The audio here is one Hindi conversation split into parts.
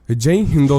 जय हिंद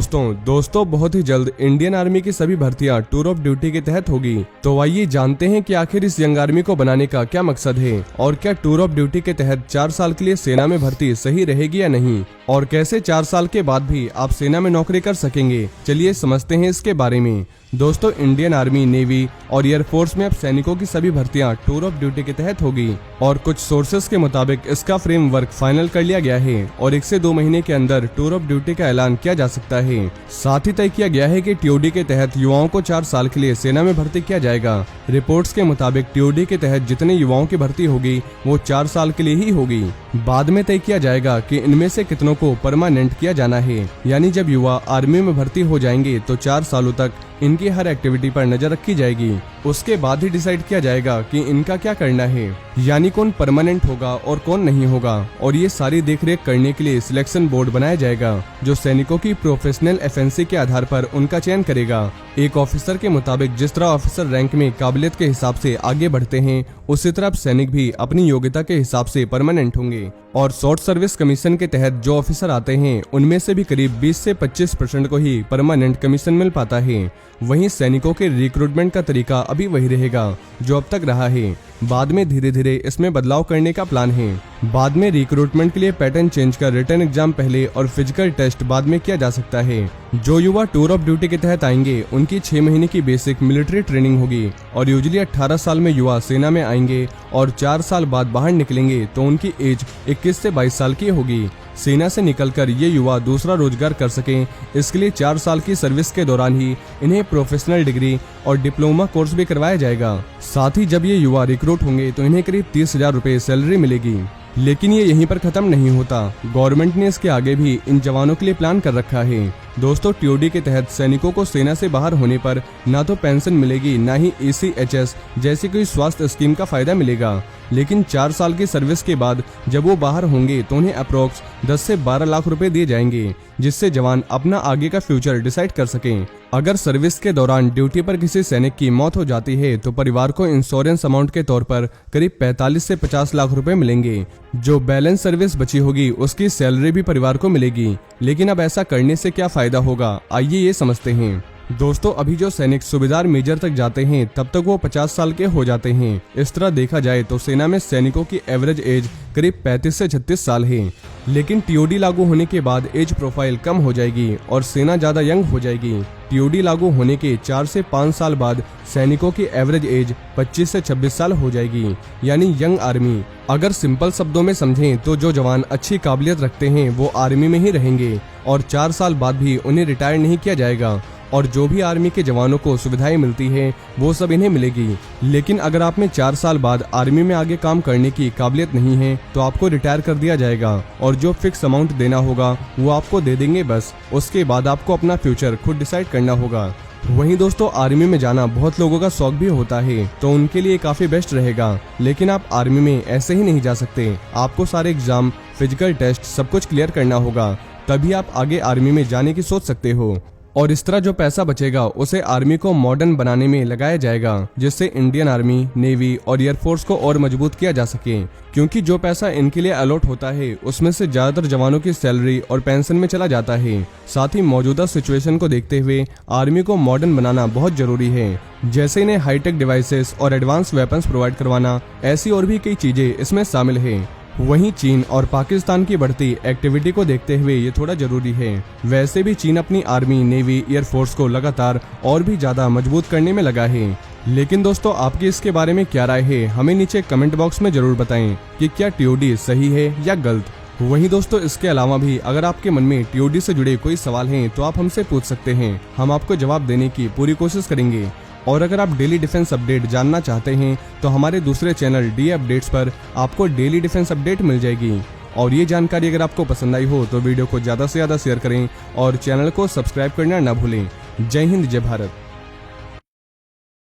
दोस्तों बहुत ही जल्द इंडियन आर्मी की सभी भर्तियां टूर ऑफ ड्यूटी के तहत होगी। तो आइए जानते हैं कि आखिर इस यंग आर्मी को बनाने का क्या मकसद है और क्या टूर ऑफ ड्यूटी के तहत 4 साल के लिए सेना में भर्ती सही रहेगी या नहीं, और कैसे 4 साल के बाद भी आप सेना में नौकरी कर सकेंगे। चलिए समझते हैं इसके बारे में। दोस्तों, इंडियन आर्मी, नेवी और एयरफोर्स में अब सैनिकों की सभी भर्तियां टूर ऑफ ड्यूटी के तहत होगी और कुछ सोर्सेस के मुताबिक इसका फ्रेमवर्क फाइनल कर लिया गया है और 1 से 2 महीने के अंदर टूर ऑफ ड्यूटी का ऐलान किया जा सकता है। साथ ही तय किया गया है कि टीओडी के तहत युवाओं को 4 साल के लिए सेना में भर्ती किया जाएगा। रिपोर्ट्स के मुताबिक टीओडी के तहत जितने युवाओं की भर्ती होगी वो 4 साल के लिए ही होगी। बाद में तय किया जाएगा कि इनमें से कितनों को परमानेंट किया जाना है, यानी जब युवा आर्मी में भर्ती हो जाएंगे तो 4 सालों तक इनकी हर एक्टिविटी पर नजर रखी जाएगी। उसके बाद ही डिसाइड किया जाएगा कि इनका क्या करना है, यानी कौन परमानेंट होगा और कौन नहीं होगा। और ये सारी देखरेख करने के लिए सिलेक्शन बोर्ड बनाया जाएगा जो सैनिकों की प्रोफेशनल एफिशिएंसी के आधार पर उनका चयन करेगा। एक ऑफिसर के मुताबिक जिस तरह ऑफिसर रैंक में काबिलियत के हिसाब से आगे बढ़ते हैं, उसी तरह सैनिक भी अपनी योग्यता के हिसाब से परमानेंट होंगे। और शॉर्ट सर्विस कमीशन के तहत जो ऑफिसर आते हैं उनमें से भी करीब 20 से 25% को ही परमानेंट कमीशन मिल पाता है। वहीं सैनिकों के रिक्रूटमेंट का तरीका अभी वही रहेगा जो अब तक रहा है। बाद में धीरे धीरे इसमें बदलाव करने का प्लान है। बाद में रिक्रूटमेंट के लिए पैटर्न चेंज कर रिटर्न एग्जाम पहले और फिजिकल टेस्ट बाद में किया जा सकता है। जो युवा टूर ऑफ ड्यूटी के तहत आएंगे उनकी 6 महीने की बेसिक मिलिट्री ट्रेनिंग होगी और यूजुअली 18 साल में युवा सेना में आएंगे और 4 साल बाद बाहर निकलेंगे तो उनकी एज 21 से 22 साल की होगी। सेना से निकलकर ये युवा दूसरा रोजगार कर सकें, इसके लिए 4 साल की सर्विस के दौरान ही इन्हें प्रोफेशनल डिग्री और डिप्लोमा कोर्स भी करवाया जाएगा। साथ ही जब ये युवा रिक्रूट होंगे तो इन्हें करीब 30,000 रुपए सैलरी मिलेगी। लेकिन ये यहीं पर खत्म नहीं होता, गवर्नमेंट ने इसके आगे भी इन जवानों के लिए प्लान कर रखा है। दोस्तों, टीओडी के तहत सैनिकों को सेना से बाहर होने पर ना तो पेंशन मिलेगी, ना ही ECHS जैसी कोई स्वास्थ्य स्कीम का फायदा मिलेगा। लेकिन 4 साल की सर्विस के बाद जब वो बाहर होंगे तो उन्हें अप्रोक्स 10 से 12 लाख रुपए दिए जाएंगे, जिससे जवान अपना आगे का फ्यूचर डिसाइड कर सकें। अगर सर्विस के दौरान ड्यूटी पर किसी सैनिक की मौत हो जाती है तो परिवार को इंश्योरेंस अमाउंट के तौर पर करीब 45 से 50 लाख रुपए मिलेंगे। जो बैलेंस सर्विस बची होगी उसकी सैलरी भी परिवार को मिलेगी। लेकिन अब ऐसा करने से क्या फायदा होगा, आइए ये समझते हैं। दोस्तों, अभी जो सैनिक सूबेदार मेजर तक जाते हैं तब तक वो 50 साल के हो जाते हैं। इस तरह देखा जाए तो सेना में सैनिकों की एवरेज एज करीब 35 से 36 साल है। लेकिन टीओडी लागू होने के बाद एज प्रोफाइल कम हो जाएगी और सेना ज्यादा यंग हो जाएगी। टीओडी लागू होने के 4 से 5 साल बाद सैनिकों की एवरेज एज 25 से 26 साल हो जाएगी, यानी यंग आर्मी। अगर सिंपल शब्दों में समझें तो जो जवान अच्छी काबिलियत रखते हैं वो आर्मी में ही रहेंगे और 4 साल बाद भी उन्हें रिटायर नहीं किया जाएगा और जो भी आर्मी के जवानों को सुविधाएं मिलती है वो सब इन्हें मिलेगी। लेकिन अगर आप में 4 साल बाद आर्मी में आगे काम करने की काबिलियत नहीं है तो आपको रिटायर कर दिया जाएगा और जो फिक्स अमाउंट देना होगा वो आपको दे देंगे बस। उसके बाद आपको अपना फ्यूचर खुद डिसाइड करना होगा। वहीं दोस्तों, आर्मी में जाना बहुत लोगों का शौक भी होता है तो उनके लिए काफी बेस्ट रहेगा। लेकिन आप आर्मी में ऐसे ही नहीं जा सकते, आपको सारे एग्जाम, फिजिकल टेस्ट सब कुछ क्लियर करना होगा, तभी आप आगे आर्मी में जाने की सोच सकते हो। और इस तरह जो पैसा बचेगा उसे आर्मी को मॉडर्न बनाने में लगाया जाएगा, जिससे इंडियन आर्मी, नेवी और एयरफोर्स को और मजबूत किया जा सके। क्योंकि जो पैसा इनके लिए अलॉट होता है उसमें से ज्यादातर जवानों की सैलरी और पेंशन में चला जाता है। साथ ही मौजूदा सिचुएशन को देखते हुए आर्मी को मॉडर्न बनाना बहुत जरूरी है, जैसे इन्हें हाईटेक डिवाइसेस और एडवांस वेपन्स प्रोवाइड करवाना। ऐसी और भी कई चीजें इसमें शामिल है। वहीं चीन और पाकिस्तान की बढ़ती एक्टिविटी को देखते हुए ये थोड़ा जरूरी है। वैसे भी चीन अपनी आर्मी, नेवी, एयरफोर्स को लगातार और भी ज्यादा मजबूत करने में लगा है। लेकिन दोस्तों, आपकी इसके बारे में क्या राय है, हमें नीचे कमेंट बॉक्स में जरूर बताएं कि क्या टीओडी सही है या गलत। वहीं दोस्तों, इसके अलावा भी अगर आपके मन में टीओडी से जुड़े कोई सवाल हैं तो आप हमसे पूछ सकते हैं, हम आपको जवाब देने की पूरी कोशिश करेंगे। और अगर आप डेली डिफेंस अपडेट जानना चाहते हैं तो हमारे दूसरे चैनल डी अपडेट्स पर आपको डेली डिफेंस अपडेट मिल जाएगी। और ये जानकारी अगर आपको पसंद आई हो तो वीडियो को ज्यादा से ज्यादा शेयर करें और चैनल को सब्सक्राइब करना ना भूलें। जय हिंद, जय भारत।